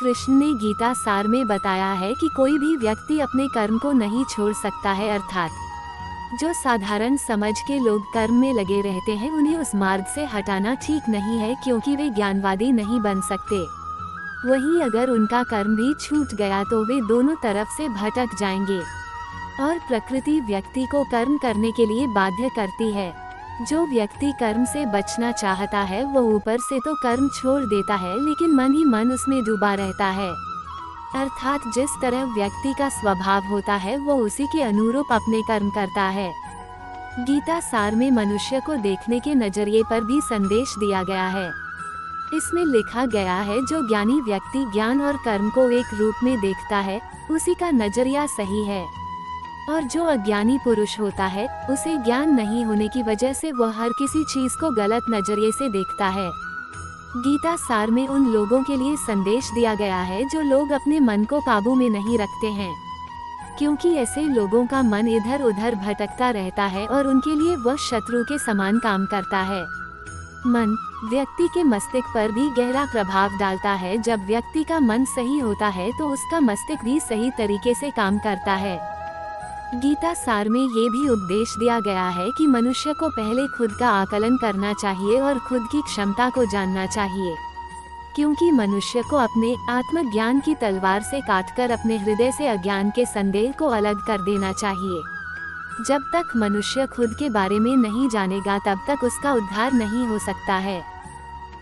कृष्ण ने गीता सार में बताया है कि कोई भी व्यक्ति अपने कर्म को नहीं छोड़ सकता है, अर्थात जो साधारण समझ के लोग कर्म में लगे रहते हैं उन्हें उस मार्ग से हटाना ठीक नहीं है, क्योंकि वे ज्ञानवादी नहीं बन सकते। वहीं अगर उनका कर्म भी छूट गया तो वे दोनों तरफ से भटक जाएंगे। और प्रकृति व्यक्ति को कर्म करने के लिए बाध्य करती है। जो व्यक्ति कर्म से बचना चाहता है वो ऊपर से तो कर्म छोड़ देता है, लेकिन मन ही मन उसमें डूबा रहता है। अर्थात जिस तरह व्यक्ति का स्वभाव होता है वो उसी के अनुरूप अपने कर्म करता है। गीता सार में मनुष्य को देखने के नजरिए पर भी संदेश दिया गया है। इसमें लिखा गया है, जो ज्ञानी व्यक्ति ज्ञान और कर्म को एक रूप में देखता है उसी का नजरिया सही है, और जो अज्ञानी पुरुष होता है उसे ज्ञान नहीं होने की वजह से वह हर किसी चीज को गलत नजरिए से देखता है। गीता सार में उन लोगों के लिए संदेश दिया गया है जो लोग अपने मन को काबू में नहीं रखते हैं, क्योंकि ऐसे लोगों का मन इधर उधर भटकता रहता है और उनके लिए वह शत्रु के समान काम करता है। मन व्यक्ति के मस्तिष्क पर भी गहरा प्रभाव डालता है। जब व्यक्ति का मन सही होता है तो उसका मस्तिष्क भी सही तरीके से काम करता है। गीता सार में ये भी उपदेश दिया गया है कि मनुष्य को पहले खुद का आकलन करना चाहिए और खुद की क्षमता को जानना चाहिए, क्योंकि मनुष्य को अपने आत्मज्ञान की तलवार से काटकर अपने हृदय से अज्ञान के संदेह को अलग कर देना चाहिए। जब तक मनुष्य खुद के बारे में नहीं जानेगा तब तक उसका उद्धार नहीं हो सकता है।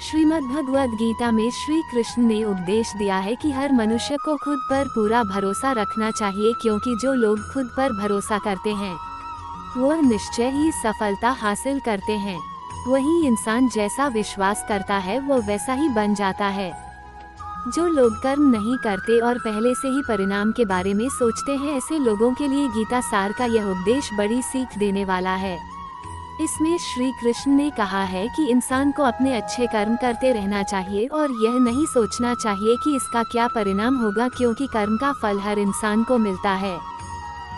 श्रीमद्भगवद गीता में श्री कृष्ण ने उपदेश दिया है कि हर मनुष्य को खुद पर पूरा भरोसा रखना चाहिए, क्योंकि जो लोग खुद पर भरोसा करते हैं वह निश्चय ही सफलता हासिल करते हैं। वही इंसान जैसा विश्वास करता है वो वैसा ही बन जाता है। जो लोग कर्म नहीं करते और पहले से ही परिणाम के बारे में सोचते हैं, ऐसे लोगों के लिए गीता सार का यह उपदेश बड़ी सीख देने वाला है। इसमें श्री कृष्ण ने कहा है कि इंसान को अपने अच्छे कर्म करते रहना चाहिए और यह नहीं सोचना चाहिए कि इसका क्या परिणाम होगा, क्योंकि कर्म का फल हर इंसान को मिलता है।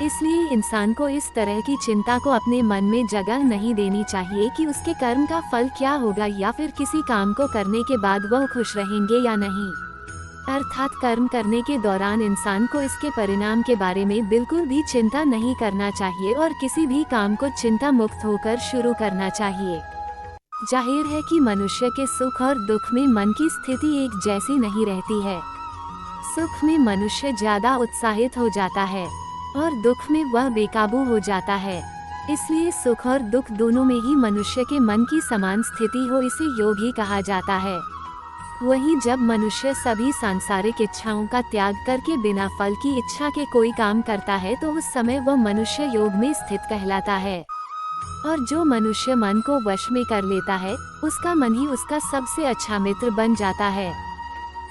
इसलिए इंसान को इस तरह की चिंता को अपने मन में जगह नहीं देनी चाहिए कि उसके कर्म का फल क्या होगा, या फिर किसी काम को करने के बाद वह खुश रहेंगे या नहीं। अर्थात कर्म करने के दौरान इंसान को इसके परिणाम के बारे में बिल्कुल भी चिंता नहीं करना चाहिए और किसी भी काम को चिंता मुक्त होकर शुरू करना चाहिए। जाहिर है कि मनुष्य के सुख और दुख में मन की स्थिति एक जैसी नहीं रहती है। सुख में मनुष्य ज्यादा उत्साहित हो जाता है और दुख में वह बेकाबू हो जाता है। इसलिए सुख और दुख दोनों में ही मनुष्य के मन की समान स्थिति हो, इसे योग ही कहा जाता है। वहीं जब मनुष्य सभी सांसारिक इच्छाओं का त्याग करके बिना फल की इच्छा के कोई काम करता है तो उस समय वह मनुष्य योग में स्थित कहलाता है। और जो मनुष्य मन को वश में कर लेता है उसका मन ही उसका सबसे अच्छा मित्र बन जाता है।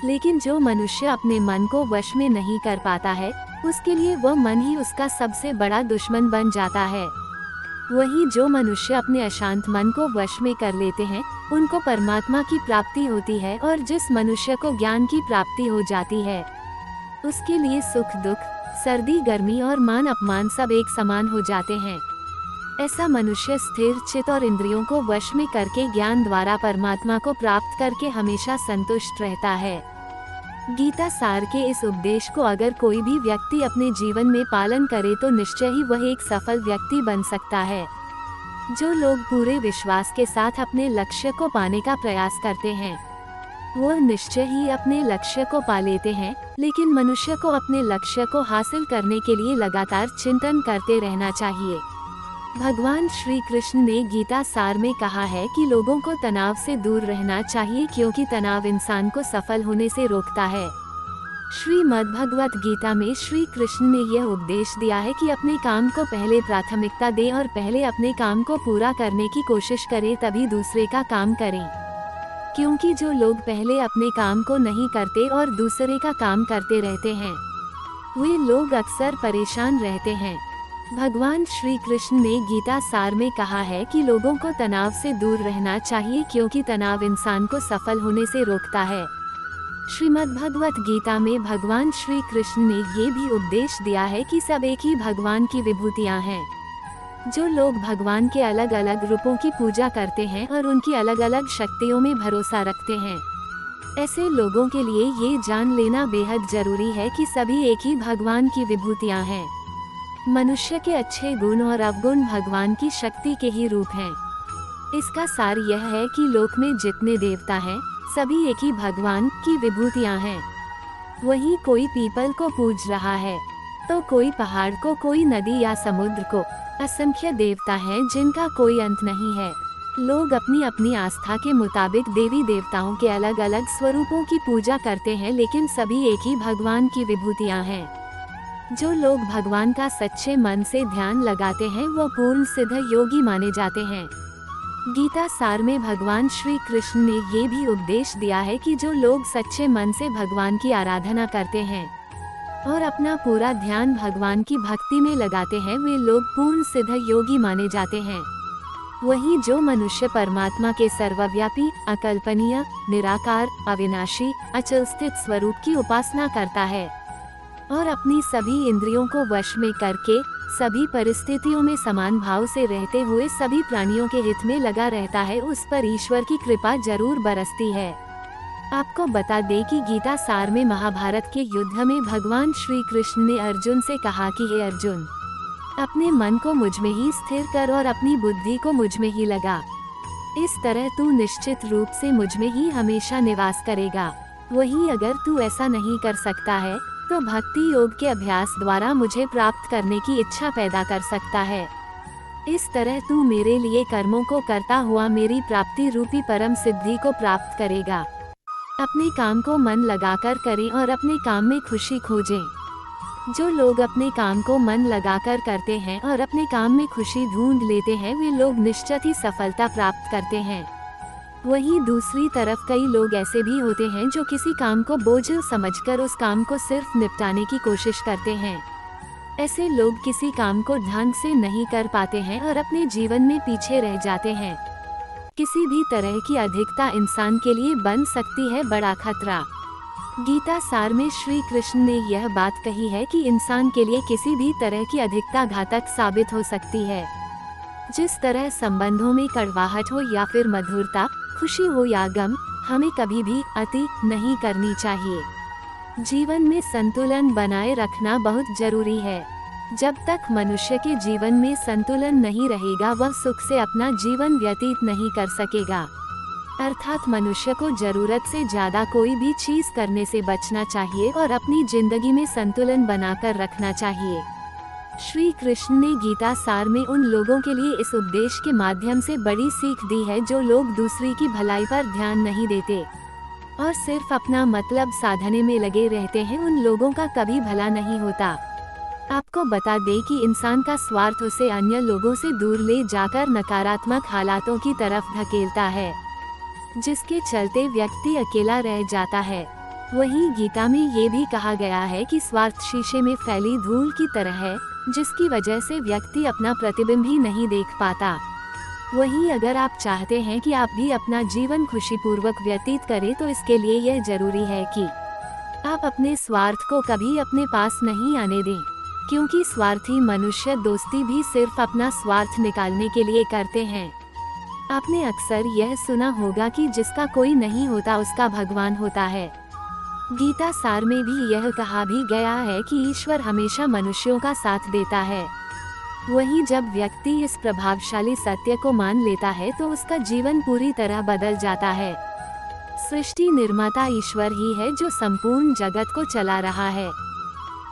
लेकिन जो मनुष्य अपने मन को वश में नहीं कर पाता है उसके लिए वह मन ही उसका सबसे बड़ा दुश्मन बन जाता है। वहीं जो मनुष्य अपने अशांत मन को वश में कर लेते हैं उनको परमात्मा की प्राप्ति होती है, और जिस मनुष्य को ज्ञान की प्राप्ति हो जाती है उसके लिए सुख दुख, सर्दी गर्मी और मान अपमान सब एक समान हो जाते हैं। ऐसा मनुष्य स्थिर चित्त और इंद्रियों को वश में करके ज्ञान द्वारा परमात्मा को प्राप्त करके हमेशा संतुष्ट रहता है। गीता सार के इस उपदेश को अगर कोई भी व्यक्ति अपने जीवन में पालन करे तो निश्चय ही वह एक सफल व्यक्ति बन सकता है। जो लोग पूरे विश्वास के साथ अपने लक्ष्य को पाने का प्रयास करते हैं वह निश्चय ही अपने लक्ष्य को पा लेते हैं, लेकिन मनुष्य को अपने लक्ष्य को हासिल करने के लिए लगातार चिंतन करते रहना चाहिए। भगवान श्री कृष्ण ने गीता सार में कहा है कि लोगों को तनाव से दूर रहना चाहिए, क्योंकि तनाव इंसान को सफल होने से रोकता है। श्रीमद्भगवत गीता में श्री कृष्ण ने यह उपदेश दिया है कि अपने काम को पहले प्राथमिकता दें और पहले अपने काम को पूरा करने की कोशिश करें, तभी दूसरे का काम करें। क्योंकि जो लोग पहले अपने काम को नहीं करते और दूसरे का काम करते रहते हैं वे लोग अक्सर परेशान रहते हैं। भगवान श्री कृष्ण ने गीता सार में कहा है कि लोगों को तनाव से दूर रहना चाहिए, क्योंकि तनाव इंसान को सफल होने से रोकता है। श्रीमद्भगवत गीता में भगवान श्री कृष्ण ने ये भी उपदेश दिया है कि सब एक ही भगवान की विभूतियाँ हैं। जो लोग भगवान के अलग अलग रूपों की पूजा करते हैं और उनकी अलग अलग शक्तियों में भरोसा रखते हैं ऐसे लोगों के लिए ये जान लेना बेहद जरूरी है कि सभी एक ही भगवान की विभूतियाँ हैं। मनुष्य के अच्छे गुण और अवगुण भगवान की शक्ति के ही रूप हैं। इसका सार यह है कि लोक में जितने देवता हैं, सभी एक ही भगवान की विभूतियाँ हैं। वहीं कोई पीपल को पूज रहा है, तो कोई पहाड़ को, कोई नदी या समुद्र को। असंख्य देवता हैं जिनका कोई अंत नहीं है। लोग अपनी अपनी आस्था के मुताबिक देवी देवताओं के अलग अलग स्वरूपों की पूजा करते हैं, लेकिन सभी एक ही भगवान की विभूतियाँ हैं। जो लोग भगवान का सच्चे मन से ध्यान लगाते हैं वो पूर्ण सिद्ध योगी माने जाते हैं। गीता सार में भगवान श्री कृष्ण ने ये भी उपदेश दिया है कि जो लोग सच्चे मन से भगवान की आराधना करते हैं और अपना पूरा ध्यान भगवान की भक्ति में लगाते हैं, वे लोग पूर्ण सिद्ध योगी माने जाते हैं। वहीं जो मनुष्य परमात्मा के सर्वव्यापी, अकल्पनीय, निराकार, अविनाशी, अचल स्थित स्वरूप की उपासना करता है और अपनी सभी इंद्रियों को वश में करके सभी परिस्थितियों में समान भाव से रहते हुए सभी प्राणियों के हित में लगा रहता है, उस पर ईश्वर की कृपा जरूर बरसती है। आपको बता दें कि गीता सार में महाभारत के युद्ध में भगवान श्री कृष्ण ने अर्जुन से कहा कि हे अर्जुन, अपने मन को मुझ में ही स्थिर कर और अपनी बुद्धि को मुझ में ही लगा। इस तरह तू निश्चित रूप से मुझ में ही हमेशा निवास करेगा। वहीं अगर तू ऐसा नहीं कर सकता है तो भक्ति योग के अभ्यास द्वारा मुझे प्राप्त करने की इच्छा पैदा कर सकता है। इस तरह तू मेरे लिए कर्मों को करता हुआ मेरी प्राप्ति रूपी परम सिद्धि को प्राप्त करेगा। अपने काम को मन लगाकर करें और अपने काम में खुशी खोजें। जो लोग अपने काम को मन लगाकर करते हैं और अपने काम में खुशी ढूंढ लेते हैं, वे लोग निश्चित ही सफलता प्राप्त करते हैं। वहीं दूसरी तरफ कई लोग ऐसे भी होते हैं जो किसी काम को बोझिल समझकर उस काम को सिर्फ निपटाने की कोशिश करते हैं। ऐसे लोग किसी काम को ढंग से नहीं कर पाते हैं और अपने जीवन में पीछे रह जाते हैं। किसी भी तरह की अधिकता इंसान के लिए बन सकती है बड़ा खतरा। गीता सार में श्री कृष्ण ने यह बात कही है कि इंसान के लिए किसी भी तरह की अधिकता घातक साबित हो सकती है। जिस तरह संबंधों में कड़वाहट हो या फिर मधुरता, खुशी हो या गम, हमें कभी भी अति नहीं करनी चाहिए। जीवन में संतुलन बनाए रखना बहुत जरूरी है। जब तक मनुष्य के जीवन में संतुलन नहीं रहेगा, वह सुख से अपना जीवन व्यतीत नहीं कर सकेगा। अर्थात मनुष्य को जरूरत से ज्यादा कोई भी चीज करने से बचना चाहिए और अपनी जिंदगी में संतुलन बनाकर रखना चाहिए। श्री कृष्ण ने गीता सार में उन लोगों के लिए इस उपदेश के माध्यम से बड़ी सीख दी है जो लोग दूसरी की भलाई पर ध्यान नहीं देते और सिर्फ अपना मतलब साधने में लगे रहते हैं। उन लोगों का कभी भला नहीं होता। आपको बता दें कि इंसान का स्वार्थ उसे अन्य लोगों से दूर ले जाकर नकारात्मक हालातों की तरफ धकेलता है, जिसके चलते व्यक्ति अकेला रह जाता है। वहीं गीता में ये भी कहा गया है कि स्वार्थ शीशे में फैली धूल की तरह है, जिसकी वजह से व्यक्ति अपना प्रतिबिंब ही नहीं देख पाता। वहीं अगर आप चाहते हैं कि आप भी अपना जीवन खुशीपूर्वक व्यतीत करें, तो इसके लिए यह जरूरी है कि आप अपने स्वार्थ को कभी अपने पास नहीं आने दें, क्योंकि स्वार्थी मनुष्य दोस्ती भी सिर्फ अपना स्वार्थ निकालने के लिए करते हैं। आपने अक्सर यह सुना होगा कि जिसका कोई नहीं होता उसका भगवान होता है। गीता सार में भी यह कहा भी गया है कि ईश्वर हमेशा मनुष्यों का साथ देता है। वहीं जब व्यक्ति इस प्रभावशाली सत्य को मान लेता है तो उसका जीवन पूरी तरह बदल जाता है। सृष्टि निर्माता ईश्वर ही है जो संपूर्ण जगत को चला रहा है।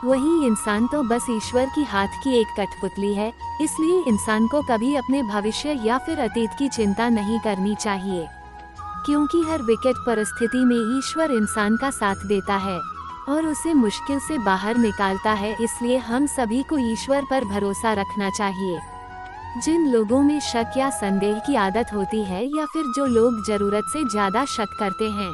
वहीं इंसान तो बस ईश्वर की हाथ की एक कठपुतली है। इसलिए इंसान को कभी अपने भविष्य या फिर अतीत की चिंता नहीं करनी चाहिए, क्योंकि हर विकट परिस्थिति में ईश्वर इंसान का साथ देता है और उसे मुश्किल से बाहर निकालता है। इसलिए हम सभी को ईश्वर पर भरोसा रखना चाहिए। जिन लोगों में शक या संदेह की आदत होती है या फिर जो लोग जरूरत से ज्यादा शक करते हैं,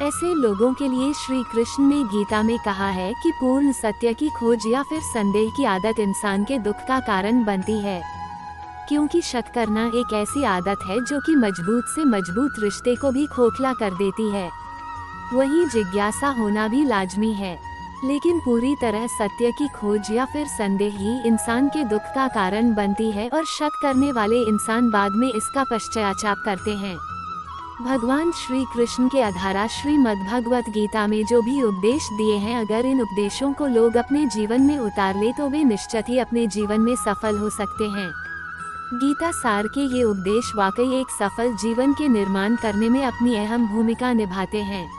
ऐसे लोगों के लिए श्री कृष्ण ने गीता में कहा है कि पूर्ण सत्य की खोज या फिर संदेह की आदत इंसान के दुख का कारण बनती है, क्योंकि शक करना एक ऐसी आदत है जो कि मजबूत से मजबूत रिश्ते को भी खोखला कर देती है। वहीं जिज्ञासा होना भी लाजमी है, लेकिन पूरी तरह सत्य की खोज या फिर संदेह ही इंसान के दुख का कारण बनती है और शक करने वाले इंसान बाद में इसका पश्चाताप करते हैं। भगवान श्री कृष्ण के आधारा श्रीमद् भगवत गीता में जो भी उपदेश दिए हैं, अगर इन उपदेशों को लोग अपने जीवन में उतार ले तो वे निश्चित ही अपने जीवन में सफल हो सकते हैं। गीता सार के ये उपदेश वाकई एक सफल जीवन के निर्माण करने में अपनी अहम भूमिका निभाते हैं।